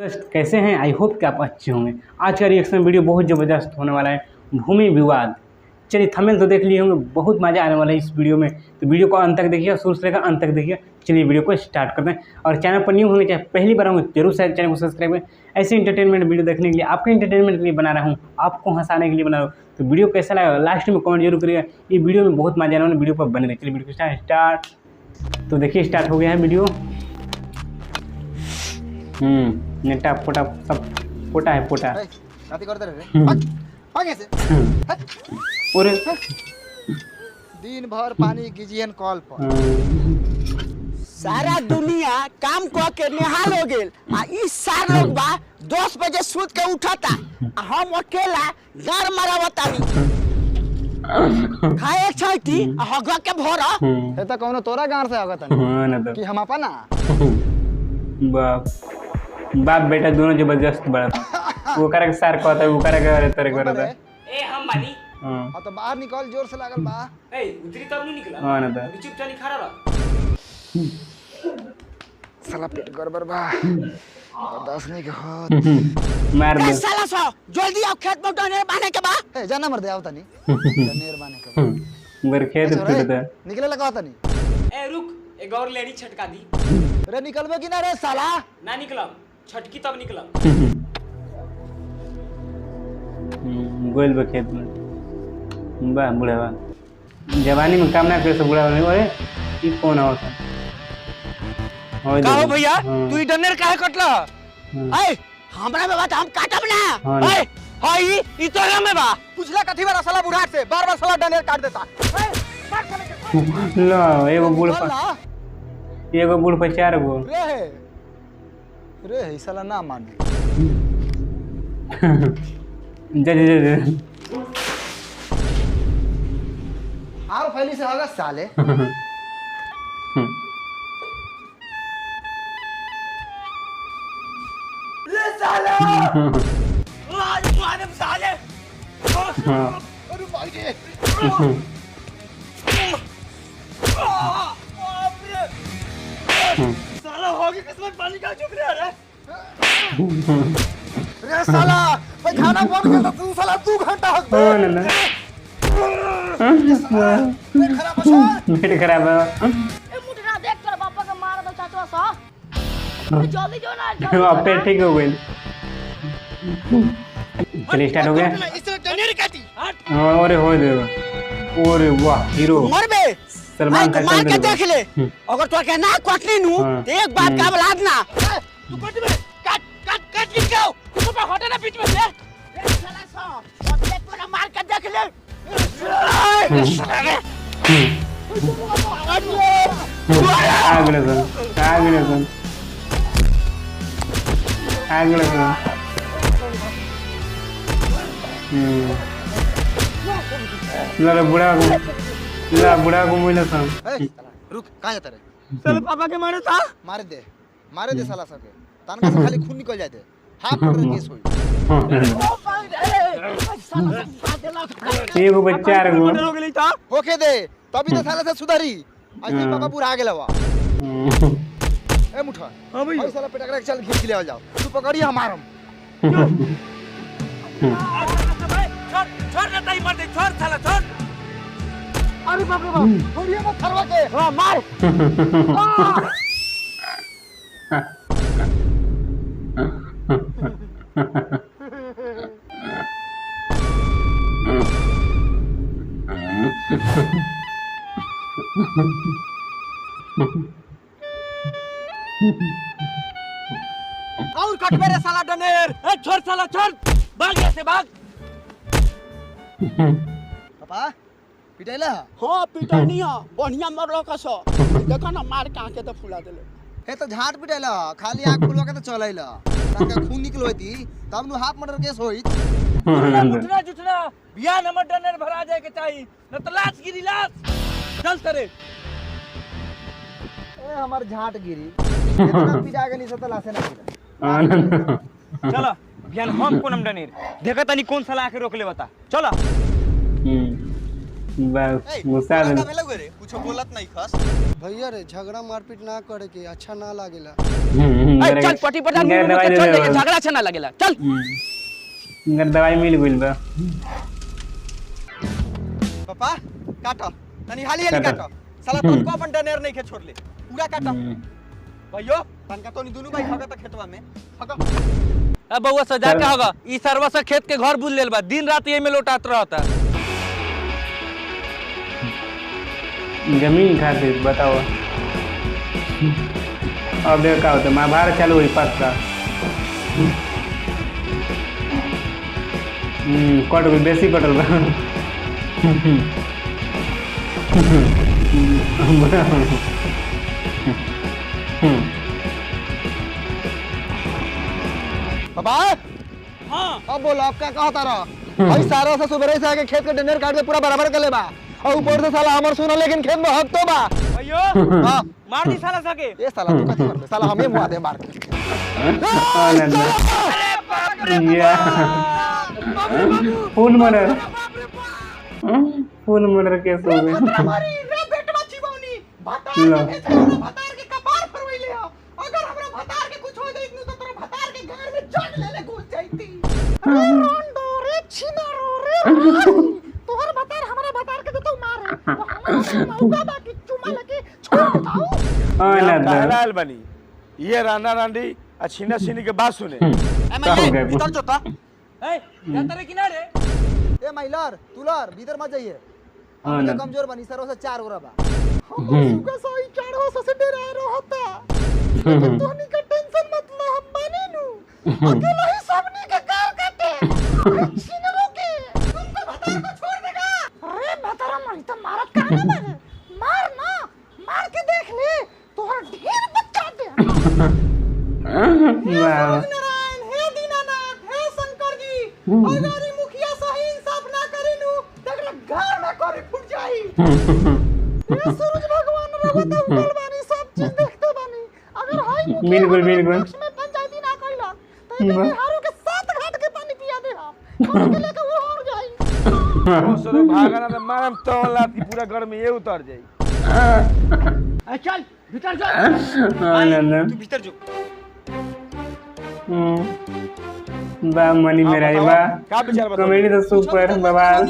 दोस्त कैसे हैं? आई होप कि आप अच्छे होंगे। आज का रिएक्शन वीडियो बहुत ज़बरदस्त होने वाला है, भूमि विवाद। चलिए थंबनेल तो देख लिए होंगे, बहुत मज़ा आने वाला है इस वीडियो में, तो वीडियो को अंत तक देखिए, शुरू से लेकर अंत तक देखिए। चलिए वीडियो को स्टार्ट करते हैं। और चैनल पर न्यू होंगे, चाहे पहली बार होंगे, जरूर से चैनल को सब्सक्राइब करें। ऐसे इंटरटेनमेंट वीडियो देखने के लिए, आपके इंटरटेनमेंट के लिए बना रहा हूँ, आपको हंसाने के लिए बना रहा हूँ। तो वीडियो कैसा लगा लास्ट में कमेंट जरूर करिएगा। ये वीडियो में बहुत मज़ा आने वाला है, वीडियो पर बने रहिए। चलिए वीडियो को स्टार्ट। तो देखिए स्टार्ट हो गया है वीडियो। नेटा फोटा सब फोटा है फोटा। शादी करते रहे भाग ऐसे और दिन भर पानी कीजिए कॉल पर। सारा दुनिया काम को के निहाल हो गेल आ ई सार लोग बा 10 बजे सूत के उठता आ हम अकेला डर मारवतानी खाए छाती आ हगा के भरा ए त कोनो तोरा गांव से आगत हां ना तो कि हम अपना बाप बाप बेटा दोनों जबरदस्त बड़ा वो करे सार कहता है, वो करे करे तेरे करता है। ए हम बानी हां तो बाहर निकल, जोर से लागल बा। ए उतरी तब नहीं निकला। हां ना तो अभी चुपचाप नहीं खड़ा रहा। साला पेट गड़बड़ बा, बर्दाश्त नहीं के होत। मार दे साला सो जल्दी आओ खेत में डने बाने के बा। ए जाना मर दे आवता नहीं जनेर बाने के बर खेत फिरता निकले लगा होता नहीं। ए रुक, एक और लेडी छटका दी। रे निकलबे कि ना रे साला? ना निकलम, छटकी तब निकलम। गोल बा खेत में बा बूढ़ा बा जवानी में काम ना करे से बूढ़ा बने। अरे ई कौन होता का हो भैया, तू ई डनेर काहे कटला? ए हमरा में बात हम काटब हाँ ना। ना। ए हई ई तोरा में बा। पूछला कथी बार साला बुढ़ाट से बार-बार साला डनेर काट देता। ए मार साले के लो एगो बूढ़ पर साला एगो बूढ़ पर 4 गो रे ई साला ना मान। जे आओ फैली से होगा साले। ले साला आज मारे साले। अरे भाई रे साला होगी किस्मत पानी का चुप रहा रे। रे साला मैं खाना बंद कर तू साला 2 घंटा हक दे। हां ना मैं खराब बसा पेट खराब है। ए मुठना देख कर पापा के मार दो चाचवा सा। जल्दी जो ना अब पेट ठीक हो गई। चलिए स्टार्ट हो गया। इसने डनेर काटी हट। अरे हो दे अरे वाह हीरो मर बे सलमान खान मार के देख ले। अगर तो के ना कटली नु तो एक बात का बलाद ना तू कट बे काट के जाओ तू पे हटे ना बीच में से। ए साला सा अब एक बार मार के देख ले। आगले सुन ला बुढ़ा को मुइला सा ए रुक कहां जाता रे? चल पापा के मारे था मारे दे साला सबके तनका से खाली खून निकल जाते हाफ मर्डर केस होई। एगो बच्चा 4 गो हो गेली था। होके दे तभी तो साला से सुधारी। आज तेरे पापा पूरा आ गेलवा। ए मुठा हां भैया भाई साला पेटकरा के चल खींच के ले जाओ। तू पकड़ी हमारम छोड़ ना ताई मार दे छोड़ साला छोड़। अरे बाप रे बाप छोड़िए मत थरवा के। हां मार और कट मेरे साला डनेर। ए छोड़ साला छोड़ भाग यहाँ से भाग। पापा पिटाइला हाँ पिटनिया बढ़िया मरलो कसो देखो ना मार के आके तो फुला देले। हे तो झाट पिटाइला खाली आंख खुलवा के तो चलैला तनका खून निकल होती तब नु हाफ मर्डर केस होई। जुटना बिया नंबर डनेर भरा जाए के चाहिए न तो लाश गिरी लाश चल करे। ए हमर झाट गिरी इतना पिटा के नहीं सतला से ना गिरा। चलो बिहान हम कोनम डनेर देखा तनी कौन साला आके रोक ले बता। चलो बस गुस्सा का भेलौ रे कुछ बोलत नहीं खस। भैया रे झगड़ा मारपीट ना करे के अच्छा ना लागेला। चल पटी पटा चल जाइए झगड़ा अच्छा ना लगेला चल। इनका दवाई मिल गइल बा। पापा काटो तनी हाली हाली काटो साला तुमको अपन डनेर नहीं के छोड़ ले पूरा काटो भैयो तनका तो दोनों भाई खगा त खेतवा में खगा। अब बउआ सजा के होगा ई सरवा से खेत के घर बुल लेल बा दिन रात यही में लौटात रहता। जमीन खातिर बताओ अब देखो क्या होता है महाभारत चालू हुई पास का कट गई बेसी कटल बा। पापा हां अब बोलो आप क्या कहता रहा भाई सारा से सुबह से आके खेत के डनेर काट के पूरा बराबर कर ले बा और ऊपर से साला हमर सुना लेकिन खेत में हक तो बा भैयो हां मार दी साला सके ये साला तू कथि कर साला हमें मुआ दे मार के फुल मर्डर फुल मर्डर केस हो गया। हमारी रे बेटवा चिबौनी भतार के भतार के कपार फरवइले हो अगर हमरा भतार के कुछ हो जाई तो तोरा भतार के घर में जड़ लेले घुस जाईती रे रोंडो रे छिनारो रे तोहर भतार हमरा भतार के तो मारे तो हमरा मौका बाकी चुमा लेके छोड़ देताऊ। हां ना कहलाल बनी ये राना रांडी छीना छीनी के बात सुने ए मैं भीतर जोता ए जाता रे किनारे ए माइलर तुलर भीतर मत जाइए हां हम ना कमजोर बनी सरो से 4 ओरा बा हम सुगा सही 4 हो से डरा रहता लेकिन तोहनी का टेंशन मत लो हम बने नु अकेला ही सबनी के कार काटे सिनरो के तुमको भतार को छोड़ देगा अरे भतारा मरी तो मारत काहे ना मार ना मार के देख ले तोहर ढेर बच्चा दे नारायण हे दीनानाथ हे शंकर जी अगर मुखिया सही इंसाफ ना करिनु तकरा घर में करी फुट जाई ये सूरज भगवान रवता उगल बानी सब चीज देखते बानी अगर हाई मुखिया बिल्कुल में पंचायती ना कइला तो ये हारू के 7 घाट के पानी पिया दे हम खाने के लेके वो और जाई दोसरो भागना त मारम तो लात की पूरा घर में ये उतर जाई। चल भीतर जा हां ना तू भीतर जो बा मनी मेरा बा का विचार बता कॉमेडी तो सुपर बवाल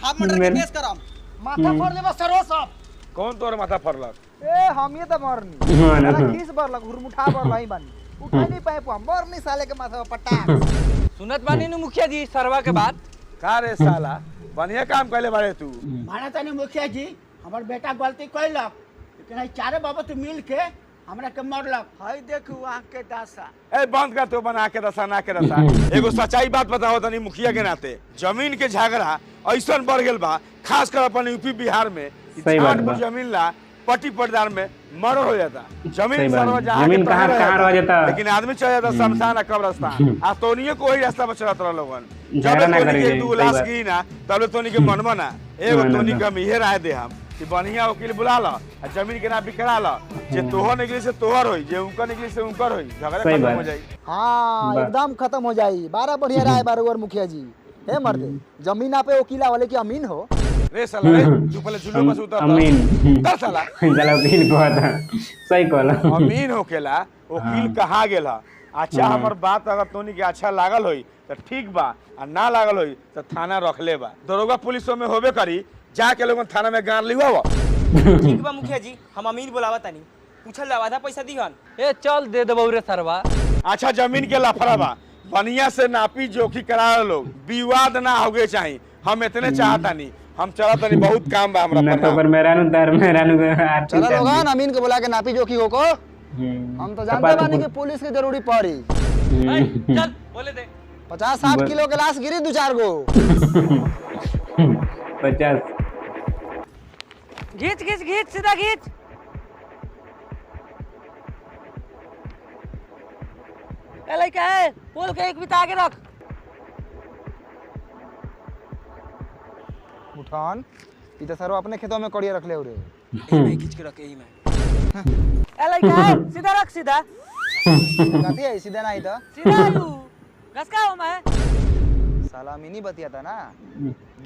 हाफ मर्डर के केस करम माथा फोड़ देबा सरो सब कौन तोर माथा फरलक ए हम ये तो मरनी हां ना साला किस बार लग हुरमुठा बार लाई बानी उठा नहीं पाए हम मरनी साले के माथा पर पटाक सुनत बानी नु मुखिया जी सरवा के बात का रे साला बढ़िया काम कैले बारे तू माना तनी मुखिया जी हमर बेटा गलती कइलक लेकिन आई चारे बाबत मिल के हमरा के मरलक हई देखू आंख के दासा। ए बंद कर तो बना के दसा ना के दसा एगो सच्चाई बात बताओ तनी मुखिया के नाते जमीन के झगड़ा ऐसन बढ़ गेल बा खास कर अपन यूपी बिहार में सही बात बा। जमीन ला पट्टी पटदार में मर्डर हो जाता जमीन सरवा जहाँ जमीन के कहाँ तहाँ कहाँ रह जाता लेकिन आदमी चल जाता शमशान कब्रस्तान आ तोनिए को वही रास्ता पर चलत रह लोगन झगड़ा ना जब तोनी करेंगे, के 2 सही लाख बात। की ना तब तोनी के मनवा ना एगो ना, तोनी ना। के हम इहे राय दे हम कि बढ़िया वकील बुला ला आ जमीन के ना बिकरा ला जे तोहर निकली से तोहर होई जे उनका निकली से उनकर होई झगड़ा सही खत्म बात। हो जाई। हाँ बा- एकदम खत्म हो जाई 12 बढ़िया राय बार मुखिया जी हे मर्दे जमीन पे वकीला वाले की अमीन हो रे साला रे तू पहले झुल्लू में से उतर अमीन उतर साला चला वकील को आता सही कहला अमीन होकेला वकील कहाँ गेला अच्छा हमर बात अगर तोनी के अच्छा लागल होई तो ठीक बा आ ना लागल होई तो थाना रख ले बा दरोगा पुलिसों में होबे करी जाके लोगन थाना में गाड़ लिवा ठीक बा मुखिया जी हम अमीर बुलावा तनी पूछल ला आधा पैसा दिहन ए चल दे देबौ रे सरवा। अच्छा जमीन के लफड़ा बा बढ़िया से नापी जोखी करा लोग विवाद ना होगे चाहिए हम इतने चाहता नहीं हम चला तनी बहुत काम बा हमरा ना तो पर पर मेरानु दर मेरानु चलो लोगन अमीन के बुला के नापी जोखी हो को हम तो जानते बानी कि पुलिस की जरूरी पड़ी ए, चल बोले दे 50-60 किलो के लाश गिरी 2-4 गो 50 घीच घीच घीच सीधा घीच ए लइका है पोल के एक बिता के रख उठान ई तो सरो अपने खेतों में कड़िया रख ले रे एही खींच के रख एही में ए लइका है सीधा रख सीधा कहती है सीधा नहीं तो सीधा आयु घसका हो मैं साला मिनी बतिया था ना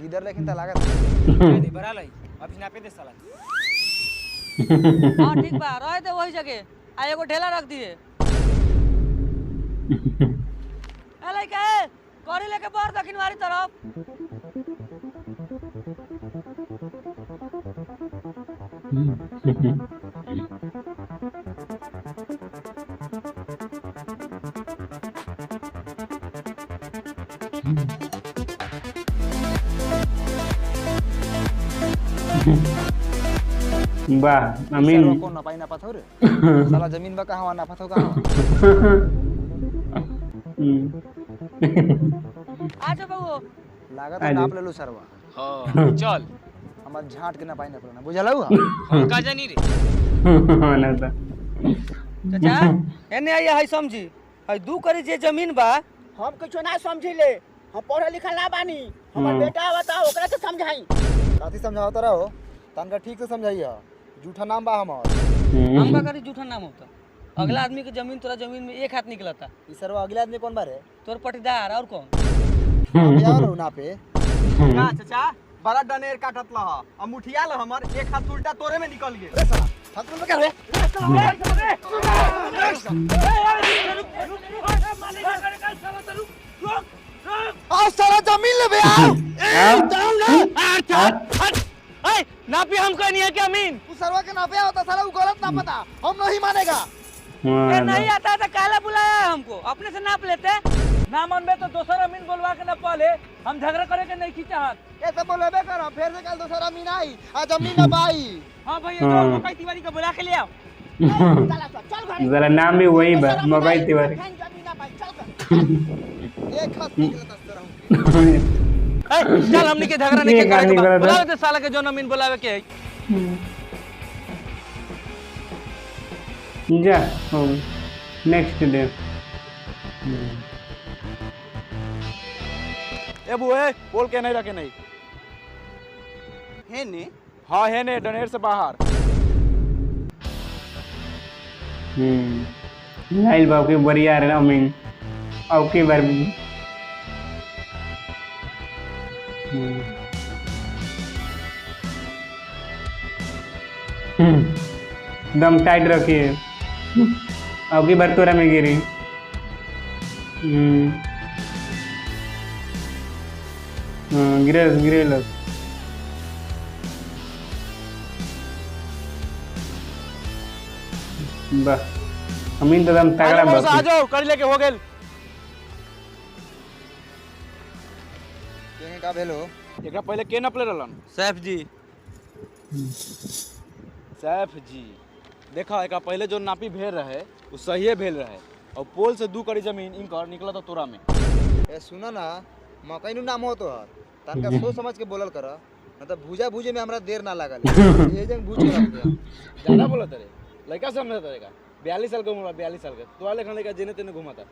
गिदर लेकिन त लागत दे बरा लई अब नापे दे साला हां ठीक बा रहे दे वही जगह आ एगो ढेला रख दिए ए लइका ए कोरी लेके बाहर दक्षिणवारी तरफ वाह अमीन कौन ना पाई ना पथो रे साला जमीन बा कहां ना पथो कहां आजा बाबू लागत नाप ले लो सरवा हां चल हमर झाट के ना पाई ना पड़ना बुझलौ हम का जानी रे ना था चाचा एने आइए है समझी है दू करी जे जमीन बा हम कुछ ना समझिले हम पढ़ा लिखा ना बानी हमर बेटा बताओ ओकरा के समझाई साथी समझावत रहो तनका ठीक से समझाइए झूठा नाम बा हमर हम का करी झूठा नाम होता अगला आदमी के जमीन तोरा जमीन में एक हाथ निकलता ई सरवा अगले आदमी कौन बारे तोर पटीदार और कौन आप यार ना पे हां चाचा बड़ा डनेर काटत लह अब मुठिया ल हमर एक हाथ उल्टा तोरे में निकल गेल हाथ में क्या रे आ साला जमीन ले बे ए नापी हम कहनी है कि अमीन तू सरवा के नापे होता साला वो गलत ना पता हम नहीं मानेगा ये नहीं आता तो काला बुलाया है हमको अपने से नाप लेते ना मनबे तो दोसर अमीन बोलवा के नापा ले हम झगड़ा करे के नहीं की चाहत ऐसे बोलेबे करो फिर से कल दूसरा मीन आई आ जमीन ना पाई हां भैया जो मकई तिवारी को बुला के ले आओ चल घर जरा नाम भी वही बा मकई तिवारी जमीन ना पाई चल कर एक हाथ निकलता तरह चल हमनी के झगड़ा नहीं एक आदमी करे गलत है। बुलावे दे साला के जो अमीन बुलावे के है जा नेक्स्ट डे ए बुए बोल के नहीं रखे नहीं है ने हाँ है ने डनेर से बाहर लाइल बाबू के बढ़िया रहे अमीन अब की बार दम टाइट रखिए अब की बार तोरा में गिरी गिरे गिरे लग बस अमीन तो दम तगड़ा आ बाप जाओ कर लेके हो गेल केने का भेलो एकरा पहले के नपले रहलन सैफ जी सैफ जी देखा एकरा पहले जो नापी भेल रहे वो सही भेल रहे और पोल से 2 कड़ी जमीन इनकर निकला था तोरा में ए सुनो ना मकई नु नाम हो तो हर तनका सोच समझ के बोलल कर मतलब भूजा भूजे में हमरा देर ना लागल ये जंग भूज के रख दिया ज्यादा बोलत रे लड़का समझत रहेगा 42 साल का उम्र 42 साल का तो लेखन लेकर जेने तेने घुमाता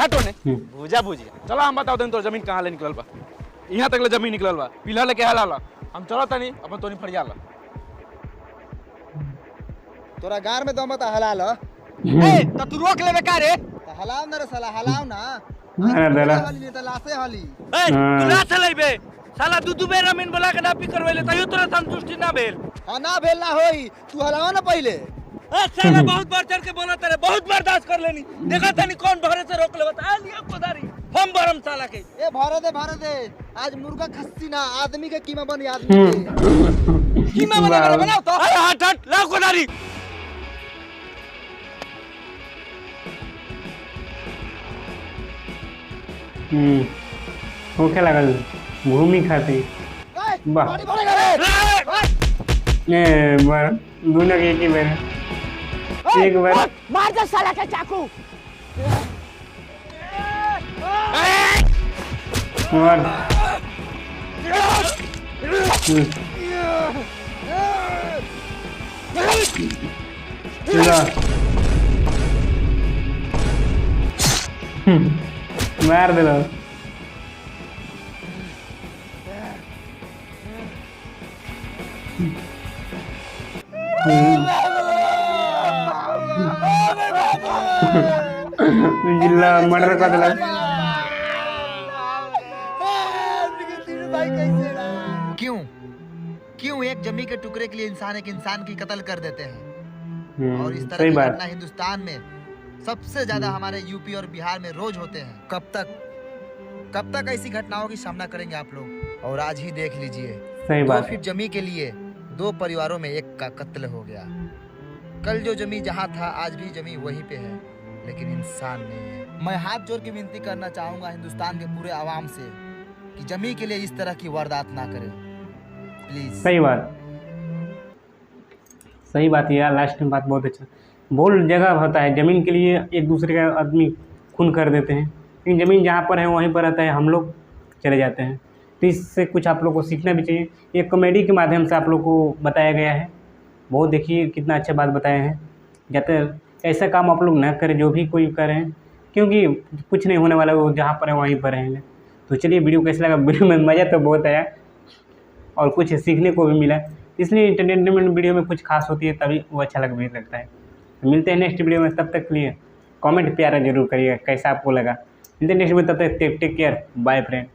हटो ने भूजा भूजिया चला हम बताओ तनी तोर जमीन कहां ले निकलल बा यहां तक ले जमीन निकलल बा पिलर लेके हलाला हम चलत तनी अपन तोनी फरिया ला तोरा गार में दम त हलाल ए तो तू रोक लेबे का रे त हलाव ना रे साला हलाव ना हाँ, दला। हली नहीं त लासे हली ए तू ना चलेबे साला दू बेर अमीन बोला के नापी करवेले तइयो तोरा संतुष्टि ना भेल हां ना भेल ना होई तू हलाव ना पहले ए साला बहुत बार चढ़ के बोला तेरे बहुत बर्दाश्त कर लेनी देखा तनी कौन भरे से रोक लेबा आ लिया कोदारी हम बरम साला के ए भरे दे आज मुर्गा खस्सी ना आदमी के कीमा बनी आदमी के कीमा बनाओ तो अरे हट हट लाओ कोदारी होखे लागल भूमि खाती वाह ए बार दोनों के एक ही बार एक बार मार दे साला के चाकू और मार दिलो जिल्ला मर्डर कर दिला भाई कैसे रहा? क्यों एक जमी के टुकड़े के लिए एक इंसान की कत्ल कर देते हैं? और इस तरह सही की बात। घटना हिंदुस्तान में सबसे ज्यादा हमारे यूपी और बिहार में रोज होते हैं। कब तक ऐसी घटनाओं की सामना करेंगे आप लोग? और आज ही देख लीजिए, सही 2 बात। फीट जमी के लिए 2 परिवारों में एक का कत्ल हो गया। कल जो जमी जहाँ था आज भी जमी वहीं पे है, लेकिन इंसान नहीं है। मैं हाथ जोड़ के विनती करना चाहूंगा हिंदुस्तान के पूरे आवाम से कि जमी के लिए इस तरह की वारदात ना करें, प्लीज। सही बात यार, लास्ट में बात बहुत अच्छा। बहुत जगह होता है ज़मीन के लिए एक दूसरे का आदमी खून कर देते हैं, लेकिन ज़मीन जहाँ पर है वहीं पर रहता है, हम लोग चले जाते हैं। तो इससे कुछ आप लोग को सीखना भी चाहिए। ये कॉमेडी के माध्यम से आप लोग को बताया गया है। बहुत देखिए कितना अच्छा बात बताए हैं। जाते ऐसा काम आप लोग ना करें जो भी कोई करें, क्योंकि कुछ नहीं होने वाला, वो जहाँ पर है वहीं पर रहेंगे। तो चलिए वीडियो कैसा लगा? वीडियो में मज़ा तो बहुत आया और कुछ सीखने को भी मिला, इसलिए इंटरटेनमेंट वीडियो में कुछ खास होती है तभी वो अच्छा लगता है। तो मिलते हैं नेक्स्ट वीडियो में, तब तक के लिए कमेंट प्यारा जरूर करिएगा कैसा आपको लगा। मिलते हैं नेक्स्ट में, तब तक टेक केयर, बाय फ्रेंड।